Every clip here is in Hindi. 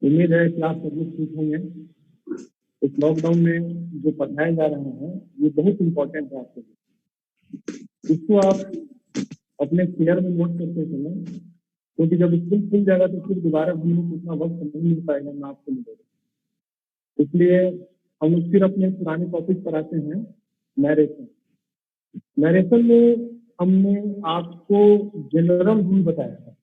उम्मीद है क्लास सब लोग ठीक होंगे। इस लॉकडाउन में जो पढ़ाया जा रहा है ये बहुत इम्पोर्टेंट है आपके लिए। इसको आप अपने शेयर में नोट करते चले, क्योंकि जब स्कूल खुल जाएगा तो फिर दोबारा हम लोग उतना वक्त नहीं मिल पाएगा ना आपको मिलेगा। इसलिए हम लोग फिर अपने पुराने टॉपिक पर आते हैं, नरेशन। नरेशन में हमने आपको जनरल रूल बताया था।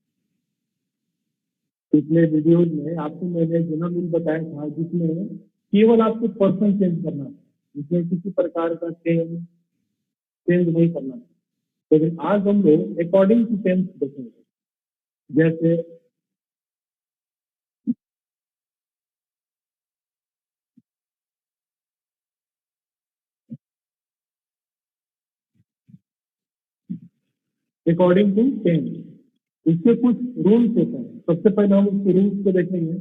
पिछले वीडियोज में आपको मैंने जनरल रूल बताया था, जिसमें केवल आपको पर्सन चेंज करना था, जिसमें किसी प्रकार का चेंज नहीं करना था। लेकिन आज हम लोग अकॉर्डिंग टू टेंस देखेंगे। जैसे अकॉर्डिंग टू टेंस, इसके कुछ रूल्स होते हैं। सबसे पहले हम उसके रूल्स को देखेंगे।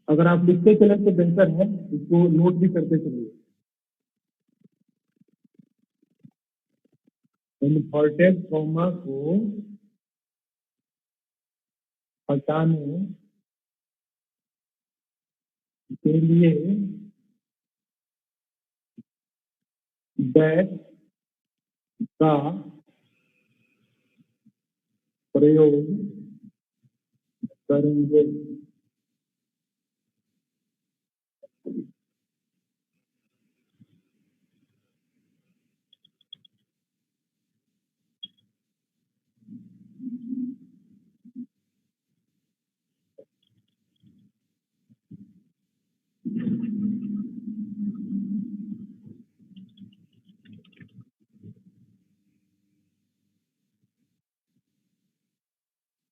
अगर आप लिखते चले तो बेहतर है, इसको नोट भी करते चलिए। इन्वर्टेड कॉमा को हटाने के लिए दैट का प्रयोग करेंगे।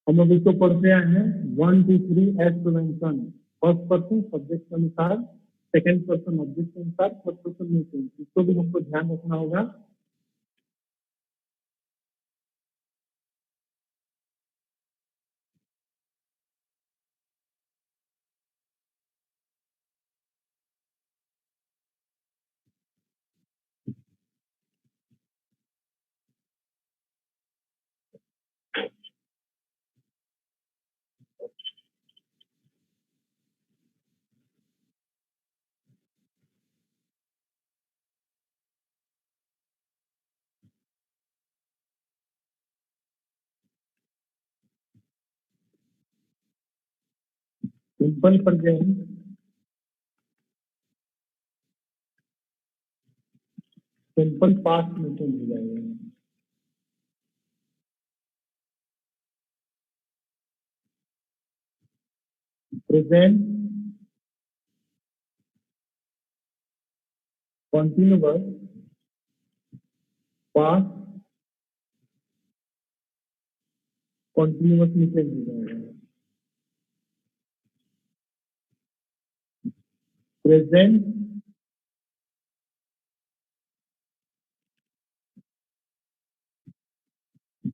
हम लोग इसको पढ़ते आए हैं 1 2 3 as to mention. First person subject के अनुसार, सेकंड पर्सन ऑब्जेक्ट के अनुसार, थर्ड पर्सन मीनिंग। इसको भी हमको ध्यान रखना होगा। सिंपल प्रेजेंट सिंपल पास्ट में चेंज हो जाएगा। प्रेजेंट कॉन्टिन्यूअस पास्ट कॉन्टिन्यूअस में चेंज हो जाएगा। प्रेजेंट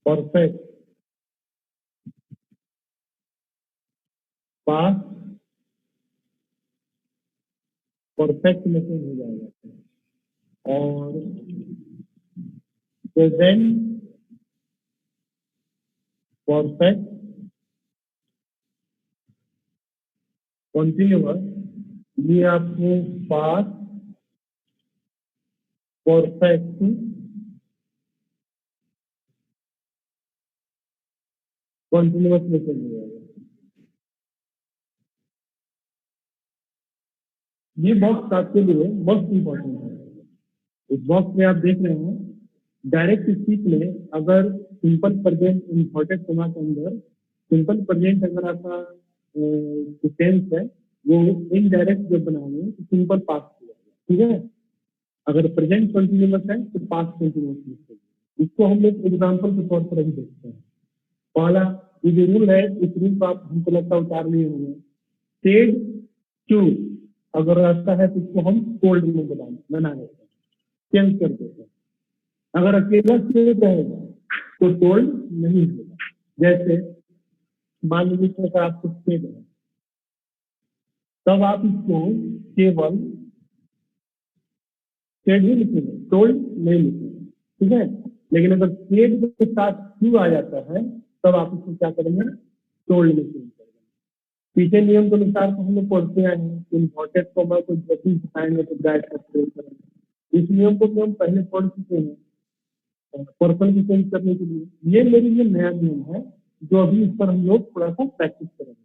परफेक्ट पास्ट परफेक्ट में चेंज हो जाएगा। और प्रेजेंट परफेक्ट कॉन्टिन्यूअस, ये आपको पास्ट परफेक्ट कॉन्टिन्यूअस में चेंज हो जाएगा। ये बॉक्स आपके लिए मोस्ट इंपॉर्टेंट है। इस बॉक्स में आप देख रहे हैं, डायरेक्ट स्पीच में अगर सिंपल प्रेजेंट इम्पोर्टेंट होना के अंदर सिंपल प्रेजेंट अगर आपका टेंस है वो इनडायरेक्ट जब बनाएंगे तो सिंपल पास्ट हो जाएगा। ठीक है, अगर प्रेजेंट कंटिन्यूअस है तो पास्ट कंटिन्यूअस है। इसको हम लोग एग्जाम्पल के तौर पर ही देखते हैं। पहला ये जो रूल है, इस रूल को आप हमको लगता है उतार लिए होंगे। सेड टू अगर रहता है तो इसको हम कोल्ड में बना देते हैं, चेंज कर देते हैं। अगर अकेला सेड रहेगा तो कोल्ड नहीं होगा। जैसे मान लीजिए अगर आपको सेड है, तब आप इसको केवल सेड ही लिखेंगे, कोल्ड नहीं लिखेंगे, ठीक है। लेकिन अगर सेड के साथ क्यू आ जाता है तब आप इसको क्या करेंगे, कोल्ड में चेंज करेंगे। पीछे नियम के अनुसार तो हम लोग पढ़ते आए हैं, इन्वर्टेड कॉमा को जब भी दिखाएंगे तो ब्रैकेट का प्रयोग करेंगे। इस नियम को हम पहले पढ़ चुके हैं पर्सन की चेंज करने के लिए। ये मेरे लिए नया नियम है जो अभी इस पर हम लोग थोड़ा सा प्रैक्टिस करेंगे।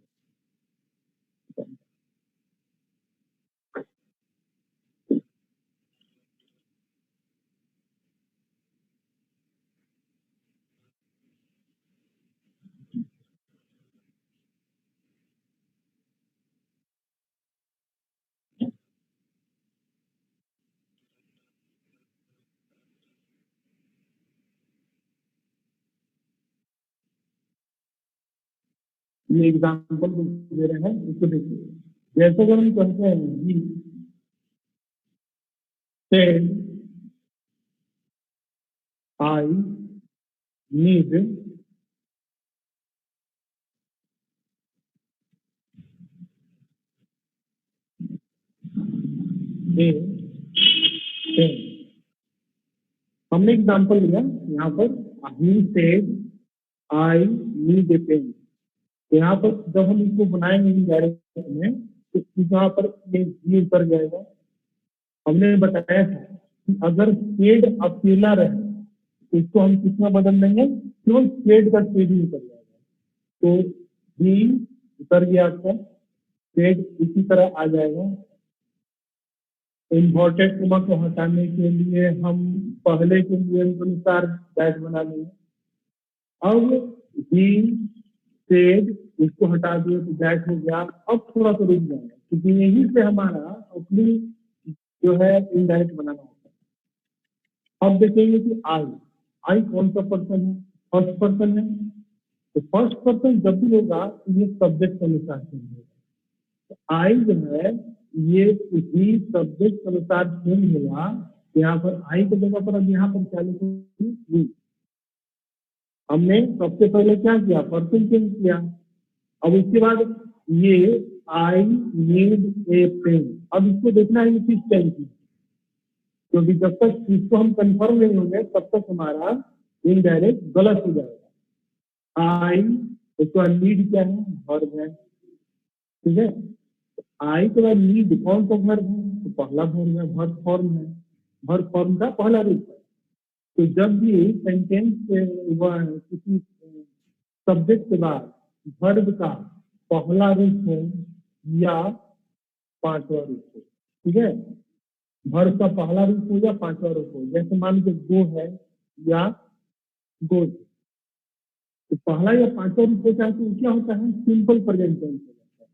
ये एग्जाम्पल दे रहे हैं, इसको देखिए। जैसे अगर हम कहते हैं he said I need a pen. हमने एग्जाम्पल लिया यहाँ पर, he said I need a pen. तो यहाँ पर जब हम इसको बनाएंगे डायरेक्ट में तो यहाँ पर ये ही उतर जाएगा। हमने बताया था कि अगर शेड अकेला रहे तो इसको हम कितना बदल देंगे, केवल शेड का शेड ही उतर जाएगा। तो भी उतर गया आपका, शेड इसी तरह आ जाएगा। इन्वर्टेड कॉमा को हटाने के लिए हम पहले के नियम के अनुसार डैश बना लेंगे। अब ही सेड इसको हटा दिए तो डैश हो गया। अब थोड़ा सा रुक जाएगा क्योंकि यहीं से हमारा अपनी जो है इनडायरेक्ट बनाना होता है। अब देखेंगे कि आई कौन सा पर्सन है, फर्स्ट पर्सन है। तो फर्स्ट पर्सन जब भी होगा तो ये सब्जेक्ट के अनुसार चेंज होगा। तो आई जो है ये उसी सब्जेक्ट के अनुसार चेंज होगा। यहाँ पर आई की जगह पर अब यहाँ पर क्या लिखेंगे, हमने सबसे पहले क्या किया, पर्सन चेंज किया। अब उसके बाद ये आई नीड ए पेन, अब इसको देखना है किस टाइम की, क्योंकि जब तक इसको हम कंफर्म नहीं होंगे तब तक हमारा इनडायरेक्ट गलत हो जाएगा। आई उसके बाद नीड क्या है, वर्ब है, ठीक है। आई के बाद नीड कौन सा वर्ब है, तो पहला वर्ब है, वर्ब फॉर्म है, वर्ब फॉर्म का पहला रूप है। तो जब भी सेंटेंस किसी सब्जेक्ट के बाद वर्ब का पहला रूप हो या पांचवा रूप हो, ठीक है, वर्ब का पहला रूप हो या पांचवा रूप हो। जैसे मान लीजिए गो है या गोज, तो पहला या पांचवा रूप होता है तो क्या होता है, सिंपल प्रेजेंट टेंस हो जाता है,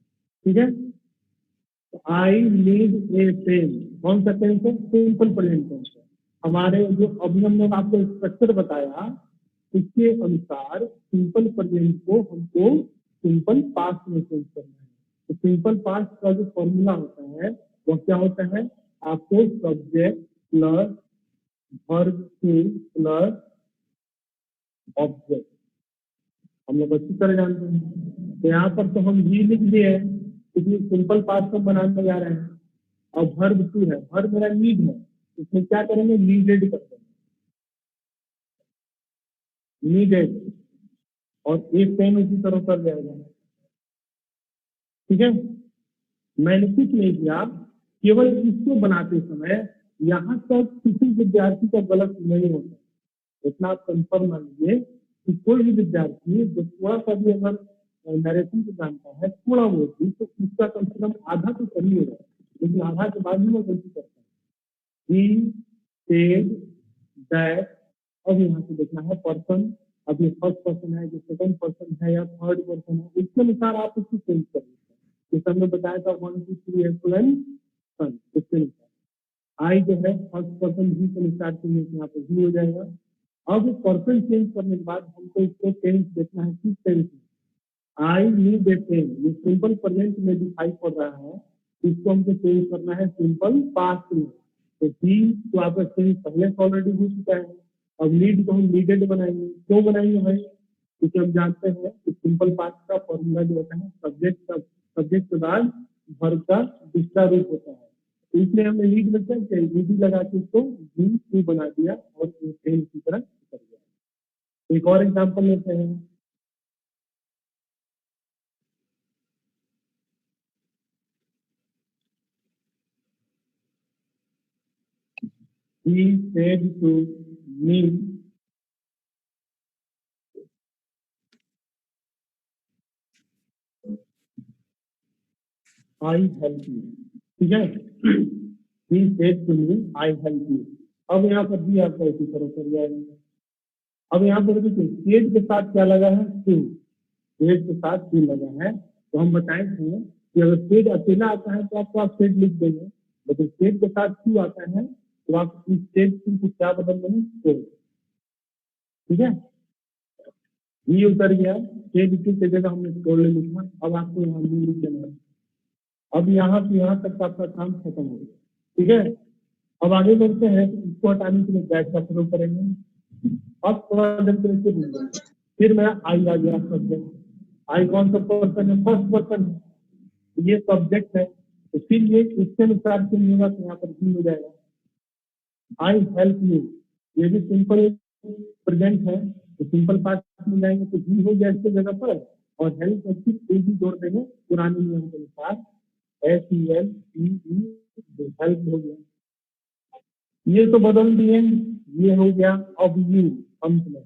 ठीक है। तो आई नीड ए पेन कौन सा टेंस है, सिंपल प्रेजेंट टेंस है। हमारे जो अभी हमने आपको स्ट्रक्चर बताया उसके अनुसार सिंपल प्रेजेंट को हमको सिंपल पास्ट में चेंज करना है। तो सिंपल पास्ट का जो फॉर्मूला होता है वो क्या होता है, आपको subject plus verb two plus object, हम लोग अच्छी तरह जानते हैं। तो यहाँ पर तो हम ही लिख दिए क्योंकि सिंपल पास्ट हम बनाने जा रहे हैं। अब वर्ब टू है, वर्ब मेरा नीड है, इसमें क्या करेंगे, नीडेड कर देंगे, नीडेड, और एक पेन उसी तरह कर जाएगा, ठीक है। मैंने कुछ नहीं किया, केवल इसको बनाते समय यहाँ तक किसी विद्यार्थी का गलत नहीं होता, इतना आप कंफर्म मान लीजिए कि कोई भी विद्यार्थी जो थोड़ा सा भी अगर नरेशन को जानता है थोड़ा बहुत भी, तो उसका कम से कम आधा तो सही होगा, लेकिन आधा के बाद भी वो गलती करता है। ही सेड दैट, अब यहाँ से देखना है पर्सन, अब ये फर्स्ट पर्सन है, जो सेकंड पर्सन है या थर्ड पर्सन है, उसके अनुसार आप उसको चेंज कर सकते हैं। जैसे हमने बताया था 1 2 3 सन, उसके अनुसार आई जो है फर्स्ट पर्सन ही के अनुसार चेंज यहाँ पे ही हो जाएगा। अब पर्सन चेंज करने के बाद हमको इसको टेंस देखना है, किस टेंस में। आई नीड ए पेन, ये सिंपल प्रेजेंट में दिखाई पड़ रहा है, इसको हमको चेंज करना है सिंपल पास्ट में। तो ही तो आपका चेंज पहले से ऑलरेडी हो चुका है। अब नीड को हम नीडेड बनाएंगे। क्यों बनाएंगे भाई? क्योंकि हम जानते हैं कि सिंपल पास्ट का फॉर्मूला जो होता है सब्जेक्ट के बाद वर्ब का दूसरा रूप होता है। तो इसलिए हमने नीड में क्या किया, नीड लगा के उसको टू बना दिया और पेन की तरह कर दिया। तो एक और एग्जाम्पल लेते हैं। He said to me, I help you। ठीक है, He said to me, I help you। अब यहाँ पर भी आपका इसी तरह कर जाएगा। अब यहाँ पर देखिए सेड के साथ क्या लगा है, टू। सेड के साथ टू लगा है। तो हम बताएंगे कि अगर सेड अकेला आता है तो आपको आप सेड लिख देंगे, लेकिन सेड के साथ टू आता है तो आप इस सेड को क्या बदल देंगे, सेड। ठीक है, ये उतर गया। सेड टू की जगह हमने टोल्ड लिखा। अब आपको यहाँ भी लिख देना है। अब यहाँ से यहाँ तक का आपका काम खत्म हो गया। ठीक है, अब आगे बढ़ते हैं। इसको हटाने के लिए बैच का प्रयोग करेंगे। अब थोड़ा देर के लिए भूल गए। फिर मैं आई आ गया सब्जेक्ट। आई कौन सा पर्सन है, फर्स्ट पर्सन है, ये सब्जेक्ट है। तो फिर ये इसके अनुसार चेंज होगा तो यहाँ पर भी हो जाएगा। आई हेल्प यू, ये भी सिंपल प्रेजेंट है तो सिंपल पास्ट में जाएंगे तो भी हो गया इसके जगह पर, और हेल्प भी जोड़ देंगे पुराने नियम के अनुसार, HELP, हेल्प हो गया। ये तो बदल दिए, ये हो गया। अब यू अंत में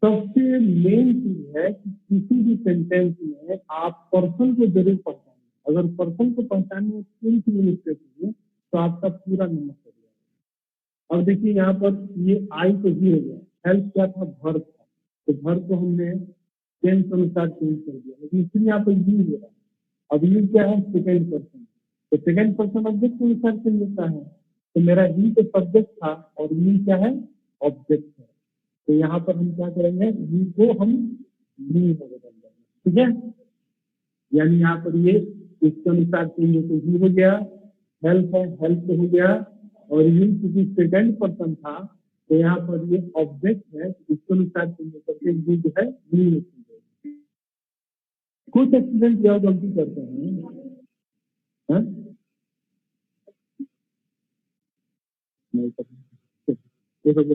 सबसे मेन चीज है कि किसी भी सेंटेंस में आप पर्सन को जरूर पहचानें। अगर पर्सन को पहचानने में तीन चीज मिस्टेक हुई तो आपका पूरा नंबर चल जाएगा। अब देखिए यहाँ पर ये आई तो ही हो गया, हेल्प क्या था, वर्ब था, तो वर्ब को हमने टेंस अनुसार चेंज कर दिया, लेकिन इसलिए यहाँ पर यू हो रहा है। अब यू क्या है, सेकेंड पर्सन, तो सेकेंड पर्सन ऑब्जेक्ट के अनुसार चेंज होता है। तो मेरा ही तो सब्जेक्ट था और यू क्या है, ऑब्जेक्ट है। तो यहाँ पर हम क्या करेंगे, यू को हम मी में बदल देंगे। ठीक है, यानी यहाँ पर ये इसके अनुसार चेंज तो ही हो गया, हेल्प है, हेल्प हो गया, और यू क्योंकि सेकेंड पर्सन था तो यहाँ पर ये ऑब्जेक्ट है, इसके अनुसार चेंज करके यू जो है मी में चेंज होगा। कुछ स्टूडेंट यह गलती करते हैं,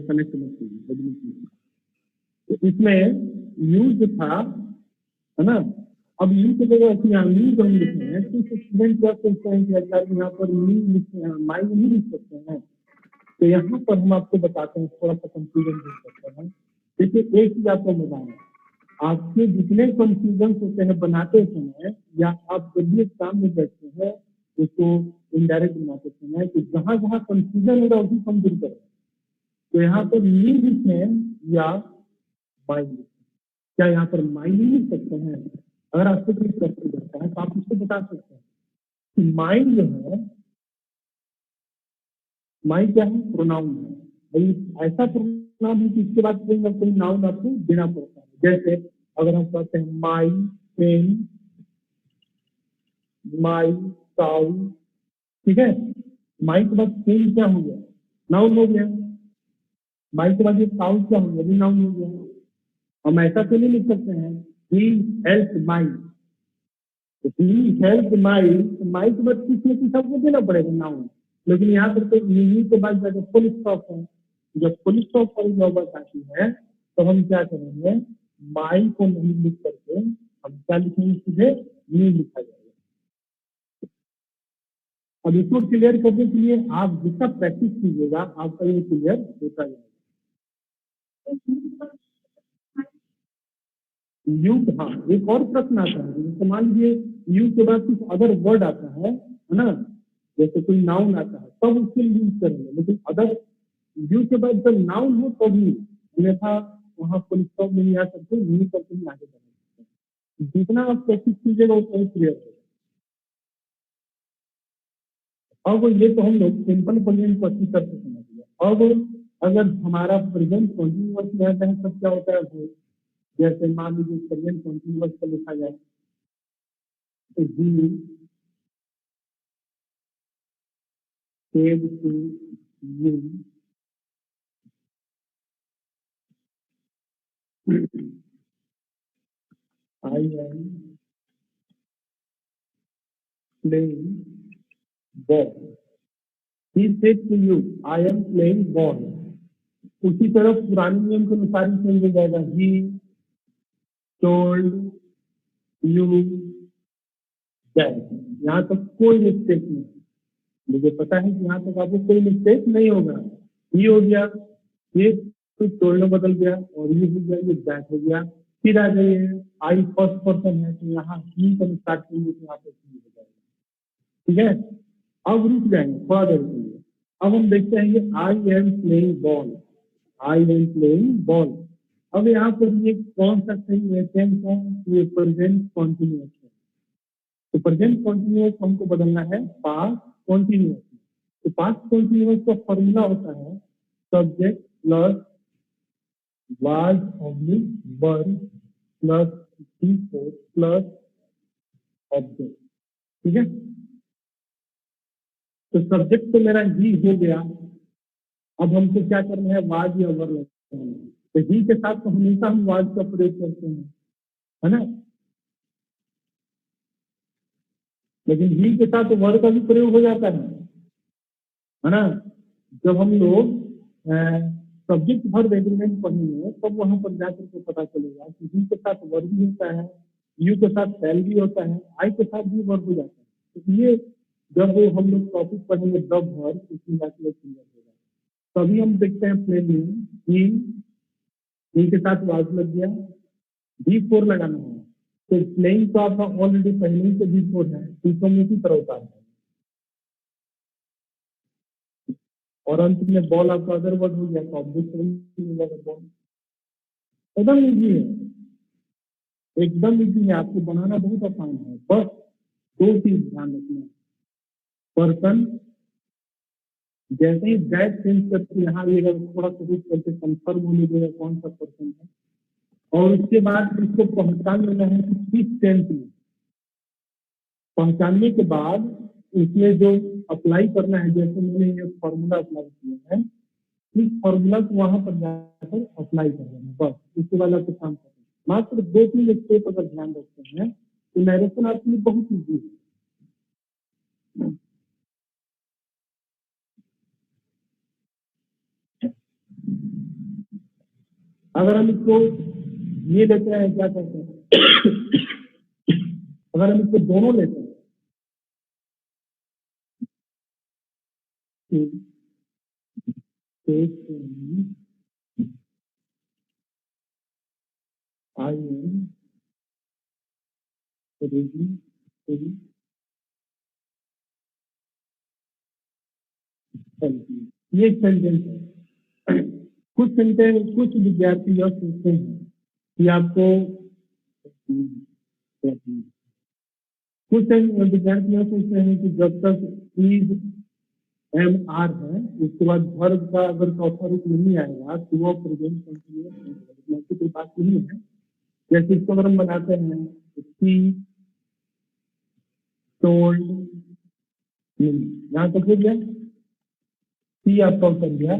कनेक्ट इसमें यू जो था, है ना, अब यू की जगह यहाँ मी जो हम लिखे हैं तो स्टूडेंट क्या सोचते हैं कि अच्छा यहाँ पर मी लिखते हैं, माई नहीं लिख सकते हैं। तो यहाँ पर हम आपको बताते हैं, थोड़ा सा कंफ्यूजन हो सकता है। देखिए एक चीज आपको बताना है, आपके जितने कंफ्यूजन होते हैं बनाते समय, या आप जब भी एग्जाम में बैठते हैं उसको इनडायरेक्ट बनाते समय, कि जहाँ जहाँ कंफ्यूजन होगा उसी हम दूर करें। तो यहाँ पर मी लिखें या माई लिखें, क्या यहाँ पर माई नहीं लिख सकते हैं? अगर आपको कोई प्रश्न करता है तो आप उसको बता सकते हैं कि माई जो है, माई क्या है, प्रोनाउन है भाई। ऐसा प्रोनाउन है कि इसके बाद कोई ना कोई नाउन आपको देना पड़ता है। जैसे अगर हम कहते हैं माई पेन, माई काउ, ठीक है, माई के बाद पेन क्या हो गया, नाउन हो गया। माई के बाद ये काउ क्या हो गया, भी नाउन हो गया। हम ऐसा तो नहीं लिख सकते हैं ही हेल्प माई, तो ही हेल्प माई, तो माई के बाद कुछ न कुछ आपको देना पड़ेगा नाउन। लेकिन यहाँ पर तो यही के बाद जाकर फुल स्टॉप है। जब फुल स्टॉप वाली नौबत आती है तो हम क्या करेंगे, माई को नहीं लिख करके हम क्या लिखेंगे, सीधे नहीं लिखा जाएगा। अब इसको क्लियर करने के लिए आप जितना प्रैक्टिस कीजिएगा आपका ये क्लियर होता जाएगा। यू, हाँ, एक और प्रश्न आता है, जैसे मान लीजिए यू के बाद कुछ अदर वर्ड आता है ना, जैसे कोई नाउन आता है तब उसके लिए यूज करेंगे, लेकिन अदर यू के बाद जब नाउन हो तभी, अन्यथा वहाँ फुल स्टॉप नहीं आ सकते, नहीं करके ही आगे बढ़ेंगे। जितना आप प्रैक्टिस कीजिएगा उतना ही क्लियर होगा। अब ये तो हम लोग सिंपल प्रेजेंट को अच्छी तरह से समझ लिया। अब अगर हमारा प्रेजेंट कंटिन्यूअस रहता है तब क्या होता है वो, जैसे मान लीजिए प्रेजेंट कंटिन्यूअस को लिखा जाए तो ही said to you I am playing ball. He said to you I am playing ball. उसी तरह पुराने नियम के अनुसार ही चेंज हो जाएगा, he told you that. यहाँ तक कोई मिस्टेक नहीं, मुझे पता है कि यहाँ तक आपको कोई मिस्टेक नहीं होगा। ये हो गया, ये तो तोड़ना बदल गया और ये हो गया, ये बैक हो गया। फिर आ जाइए, आई फर्स्ट पर्सन है तो यहाँ ही का स्टार्ट करेंगे तो यहाँ पे हो जाएगा। ठीक है, अब रुक जाएंगे थोड़ा देर के लिए। अब हम देखते हैं कि I am playing ball, I am playing ball. अब यहाँ पर ये कौन सा सही है, ये प्रेजेंट कॉन्टिन्यूअस है। तो प्रेजेंट कॉन्टिन्यूअस हमको बदलना है पास्ट कॉन्टिन्यूअस। तो पास्ट कॉन्टिन्यूअस का फॉर्मूला होता है subject plus was oblique verb plus plus object. ठीक है, तो सब्जेक्ट तो मेरा ही हो गया। अब हमको क्या करना है, वाज या वर्ब लगाना है। तो ही के साथ तो हमेशा हम वाज का प्रयोग करते हैं, है ना, लेकिन ही के साथ वर्ब का भी प्रयोग हो जाता है ना। जब हम लोग सब्जेक्ट वर्ब एग्रीमेंट पढ़ेंगे तब वहां पर जाकर के पता चलेगा कि ही के साथ वर्ब भी होता है, यू के साथ शैल भी होता है, आई के साथ भी वर्ब हो जाता है। तो ये जब हम लोग टॉपिक पढ़ेंगे जब वर्ब, इसमें जाकर क्लियर होगा। तभी हम देखते हैं प्लेइंग, ही के साथ वाज लग गया, V4 लगाना है। तो प्लेइंग तो आपका ऑलरेडी पहले ही से V4 है, तो इसी तरह होता है। और अंत में बॉल आपका अदर वर्ड हो गया, तो ऑब्जेक्ट बॉल। एकदम इजी है, एकदम इजी है, आपको बनाना बहुत आसान है। बस दो चीज ध्यान रखना, पर्सन जैसे ही दैट चेंज करके यहाँ आइएगा थोड़ा सा रुक करके कंफर्म होने देगा कौन सा पर्सन है, और उसके बाद इसको पहचान लेना है कि किस टेंस में। पहचानने के बाद इसमें जो अप्लाई करना है, जैसे मैंने ये फॉर्मूला अप्लाई किया है, इस फॉर्मूला को वहां पर जाकर अप्लाई कर देना, बस इसके बाद आपको काम करना। मात्र 2-3 स्टेप अगर ध्यान रखते हैं तो नरेशन आपके लिए बहुत ईजी है। अगर हम इसको ये लेते हैं, क्या कहते हैं, अगर हम इसको दोनों लेते हैं, I am ready to help you। ये सेंटेंस है। कुछ सेंटेंस, कुछ विद्यार्थी यह सोचते हैं कि आपको, कुछ विद्यार्थी यह सोचते हैं कि जब तक इज एम आर है उसके बाद वर्ब का अगर चौथा रूप नहीं आएगा तो वह प्रेजेंट कंटिन्यूअस नहीं है। ऐसी कोई बात नहीं है। जैसे इसको अगर हम बनाते हैं, सी टोल्ड मी, यहाँ तक हो गया, सी आपका उतर गया,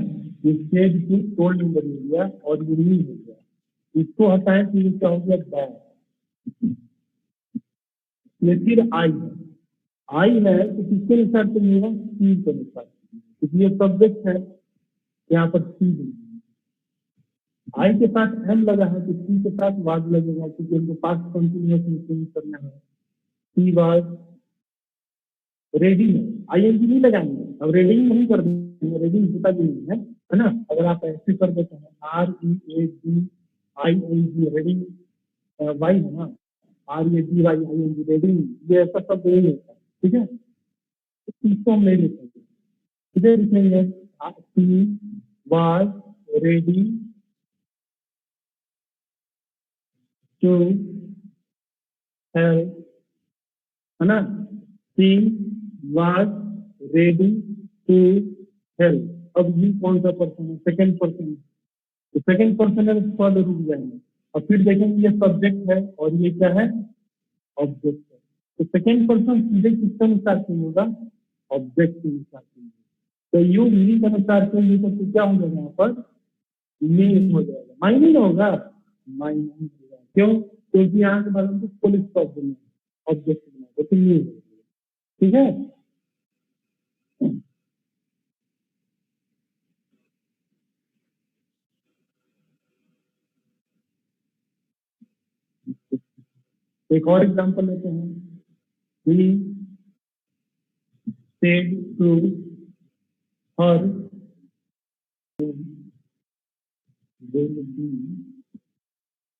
ये सेड टू टोल्ड मी बदल गया और ये मी हो गया। इसको हटाएं तो ये क्या हो गया, बैड। ये फिर आई है, आई है तो किसके अनुसार चलेगा, सी के अनुसार, इसलिए सब्जेक्ट है यहाँ पर सी। आई के साथ एम लगा है तो सी के साथ वाज लगेगा, क्योंकि हमको पास्ट कंटिन्यूअस में चेंज करना है। सी वाज रेडी में आईएनजी नहीं लगाएंगे, अब रेडिंग नहीं कर देंगे, रेडिंग होता भी नहीं है ना। अगर आप ऐसे कर देते हैं READING रेडिंग, वाई है ना, READYING रेडिंग, ये ऐसा शब्द नहीं होता। ठीक है, इसको हम नहीं लिखेंगे, इधर लिखेंगे she was ready to help, है ना, she was ready to help. अब ये कौन सा पर्सन है, सेकंड पर्सन है, तो सेकंड पर्सन है पद रुक जाएंगे और फिर देखेंगे ये सब्जेक्ट है और ये क्या है, ऑब्जेक्ट है। तो सेकंड पर्सन सीधे किसके अनुसार चेंज होगा, ऑब्जेक्ट के अनुसार चेंज होगा। तो यू मी के अनुसार चेंज होगा तो क्या हो जाएगा यहाँ पर, मी हो जाएगा, माई नहीं होगा, माई नहीं होगा। क्यों, क्योंकि यहाँ के बाद हमको पुलिस स्टॉप देना है, ऑब्जेक्ट देना है, तो मी हो जाएगा। ठीक है, एक और एग्जांपल लेते हैं। He said to her will be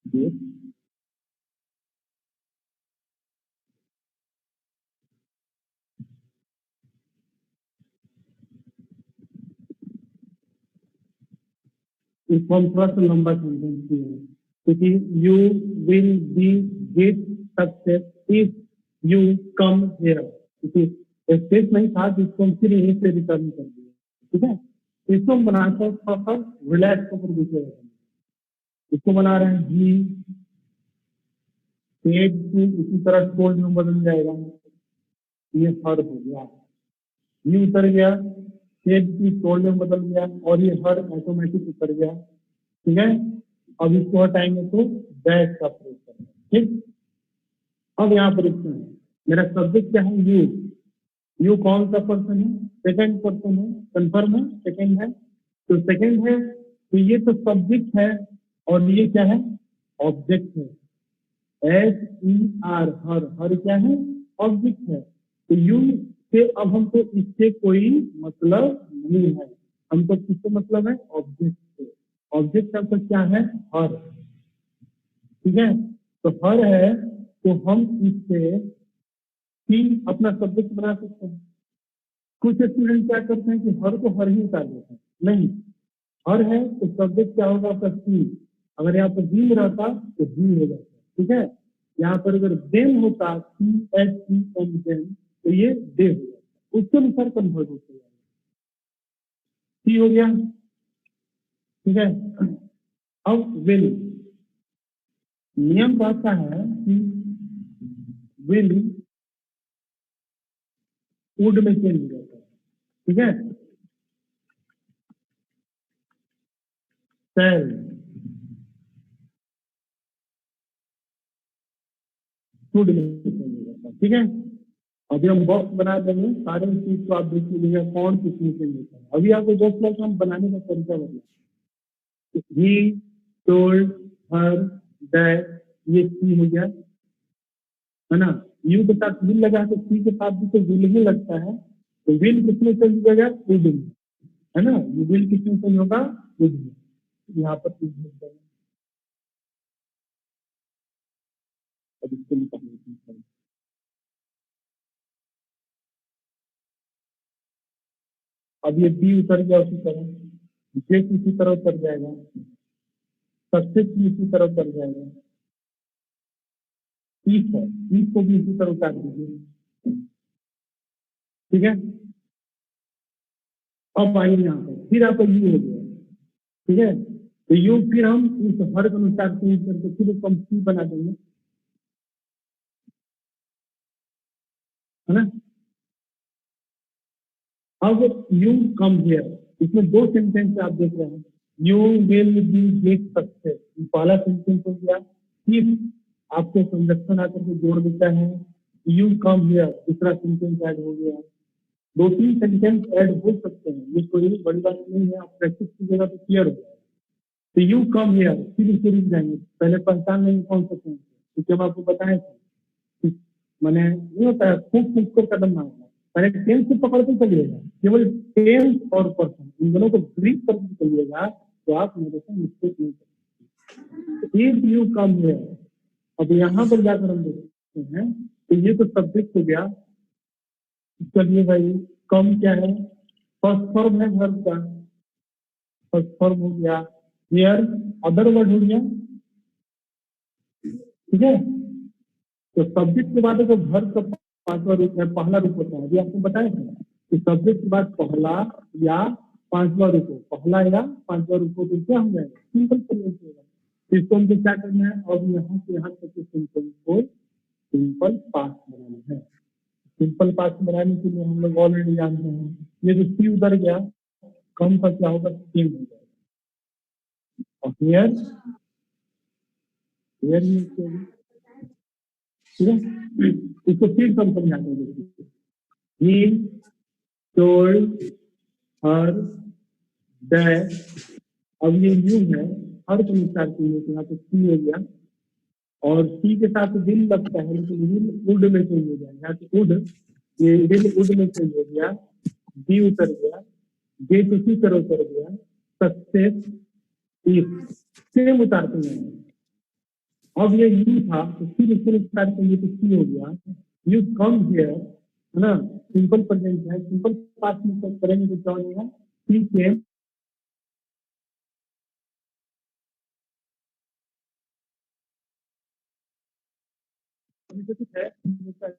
this इस फॉर्म थोड़ा सा लंबा सेंटेंस भी है, क्योंकि you will be get success if you come here, क्योंकि स्पेस नहीं था जिसको हम फिर यहीं से रिटर्न कर दिया। ठीक है, तो इसको हम बनाते हैं थोड़ा सा रिलैक्स होकर दूसरे, इसको बना रहे हैं जी सेड टू, इसी तरह टोल्ड में बदल जाएगा, ये हर हो गया, ये उतर गया, सेड की टोल्ड में बदल गया और ये हर ऑटोमेटिक उतर गया। ठीक है, अब इसको हटाएंगे तो दैट का प्रयोग करेंगे। ठीक, अब यहाँ पर इसमें मेरा सब्जेक्ट क्या है, यू, यू कौन सा पर्सन है, सेकंड पर्सन है, कंफर्म है, सेकंड है, तो सेकंड है, तो ये तो सब्जेक्ट है और ये क्या है, ऑब्जेक्ट है। SER हर, हर क्या है, ऑब्जेक्ट है। तो यू से अब हमको इससे कोई मतलब नहीं है, हमको किससे मतलब है, ऑब्जेक्ट से। ऑब्जेक्ट आपका क्या है, हर। ठीक है, तो हर है तो हम इससे तीन अपना सब्जेक्ट बना सकते हैं। कुछ स्टूडेंट क्या करते हैं कि हर को हर ही उतार देते हैं, नहीं, हर है तो सब्जेक्ट क्या होगा आपका सी, अगर यहाँ पर हिम रहता तो हिम हो जाता। ठीक है, यहाँ पर अगर देम होता CHEM देम तो ये दे हो जाता, उसके अनुसार कन्वर्ट होता है, सी हो गया। ठीक है, अब विल, नियम कहता है कि विल वुड में चेंज हो जाता है। ठीक है, सेल शुड में चेंज हो जाता है। ठीक है, अभी हम बॉक्स बना देंगे, सारे चीज को आप देख लीजिएगा कौन किसमें चेंज होता है। अभी आपको जस्ट लाइक हम बनाने का तरीका बदला, he told her that, ये सी हो गया है ना, यू के साथ विल लगा तो सी के साथ भी तो विल ही लगता है, तो विल किसमें चेंज हो जाएगा, वुड में, है ना, ये विल किसमें चेंज होगा, वुड में, यहाँ पर चेंज हो जाएगा। अब इसको निकालना, अब ये बी उतर गया उसी तरह, जे इसी तरह उतर जाएगा, सक्सेस भी इसी तरह उतर जाएगा, पीस है, पीस को भी इसी तरह उतार दीजिए। ठीक है, अब आइए यहाँ पर फिर आपका यू हो गया। ठीक है, तो यू फिर हम इस हर के अनुसार चेंज करके फिर उसको हम सी बना देंगे, है ना। अब यू कम हियर, इसमें दो सेंटेंस आप देख रहे हैं, you will be get success, पहला सेंटेंस हो गया, फिर आपको संरक्षण आकर के जोड़ देता है, यू कम हियर, दूसरा सेंटेंस ऐड हो गया, दो तीन सेंटेंस ऐड हो सकते हैं, ये कोई बड़ी बात नहीं है, आप प्रैक्टिस कीजिएगा तो क्लियर हो जाएगा। तो यू कम हियर, फिर उसे रुक जाएंगे, पहले पहचान लेंगे कौन सा सेंटेंस, क्योंकि हम आपको बताए थे मैंने, ये होता है खूब खूब कर कदम ना होगा, पहले टेंस से पकड़ते चलिएगा, केवल टेंस और पर्सन इन दोनों को ग्रीप करके चलिएगा तो आप मेरे से मिस्टेक नहीं करेंगे। इफ यू कम हियर, अब यहाँ पर जाकर हम देखते हैं तो ये तो सब्जेक्ट हो गया। चलिए भाई, कम क्या है, फर्स्ट फॉर्म है वर्ब का, फर्स्ट फॉर्म हो गया, हियर अदर वर्ड हो गया। ठीक है, तो सब्जेक्ट के बाद अगर वर्ब का पांचवा रूप है, पहला रूप होता है, अभी आपको बताया था कि सब्जेक्ट के बाद पहला या 5वां रुको, पहला या 5वां रुको तो क्या हो जाएगा, सिंपल प्रेजेंट होगा। इसको हमको क्या करना है, अब यहाँ से यहाँ तक के सेंटेंस को सिंपल पास्ट बनाना है। सिंपल पास्ट बनाने के लिए हम लोग ऑलरेडी जानते हैं, ये जो सी उधर गया कम का क्या होगा, सेम हो जाएगा। और हियर ठीक है, इसको फिर कम समझाते हैं। देखिए, ही टोल्ड हर दैट, अब ये न्यू है, हर को विस्तार के लिए यहाँ पे सी हो गया और सी के साथ दिल लगता है, लेकिन दिल उड में चेंज हो गया, यहाँ पे उड, ये दिल उड में चेंज हो गया, डी उतर गया, जे तो सी तरह उतर गया, सक्सेस सेम उतारते हैं। अब ये यू था तो फिर इसको स्टार्ट करिए तो सी हो गया, यू कम हियर, है ना, सिंपल प्रेजेंट है, सिंपल पास्ट में करेंगे तो क्या होगा, सी केम, है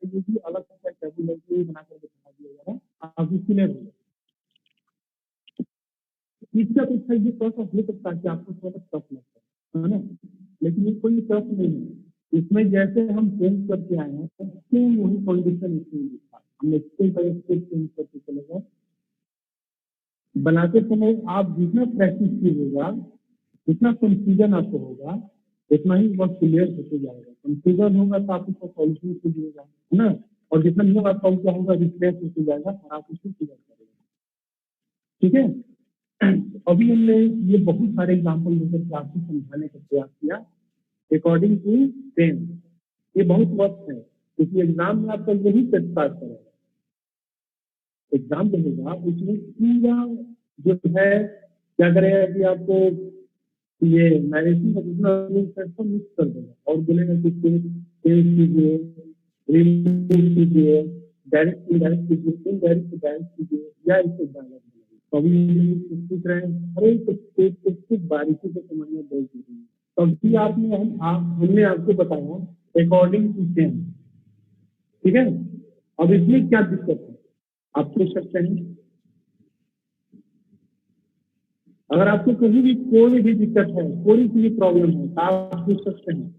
ये भी अलग कैबुलरी बना कर दिखा दिया जाएगा, आप क्लियर हो। इसका तो ये प्रोसेस हो सकता है कि आपको थोड़ा टफ लगता है ना, लेकिन ये कोई टफ नहीं है। इसमें जैसे हम चेंज करके आए हैं सेम वही कंडीशन इसमें लिखा, हमने स्टेप बाय स्टेप चेंज करके चले गए। बनाते समय आप जितना प्रैक्टिस कीजिएगा, जितना कंफ्यूजन आपको होगा, उतना ही बहुत क्लियर होते जाएगा। कंफ्यूजन होगा तो आप उसका सॉल्यूशन कीजिएगा, है ना, और जितना नहीं आपका क्या होगा, रिप्लेस होते जाएगा और आप उसको क्लियर करेंगे। ठीक है, अभी हमने ये बहुत सारे एग्जाम्पल लेकर के आपको समझाने का प्रयास किया अकॉर्डिंग टू सेम। ये बहुत वक्त है क्योंकि एग्जाम में आपका यही सेट पास करेगा। एग्जाम रहेगा उसमें पूरा जो है क्या करेगा कि आपको ये मैनेजिंग का जितना मिक्स कर देगा और बोलेगा कि चेंज कीजिए, रिमूव कीजिए, डायरेक्ट इनडायरेक्ट कीजिए, इनडायरेक्ट डायरेक्ट कीजिए या इससे डायरेक्ट। कभी पूछ रहे हैं, हर एक स्टेप को कुछ बारीकी से समझना बहुत जरूरी है। तभी आपने हमने आपको बताया अकॉर्डिंग टू सेम। ठीक है, अब इसमें क्या दिक्कत है आप पूछ सकते हैं। अगर आपको कहीं भी कोई भी दिक्कत है, कोई भी प्रॉब्लम है, आप पूछ सकते हैं।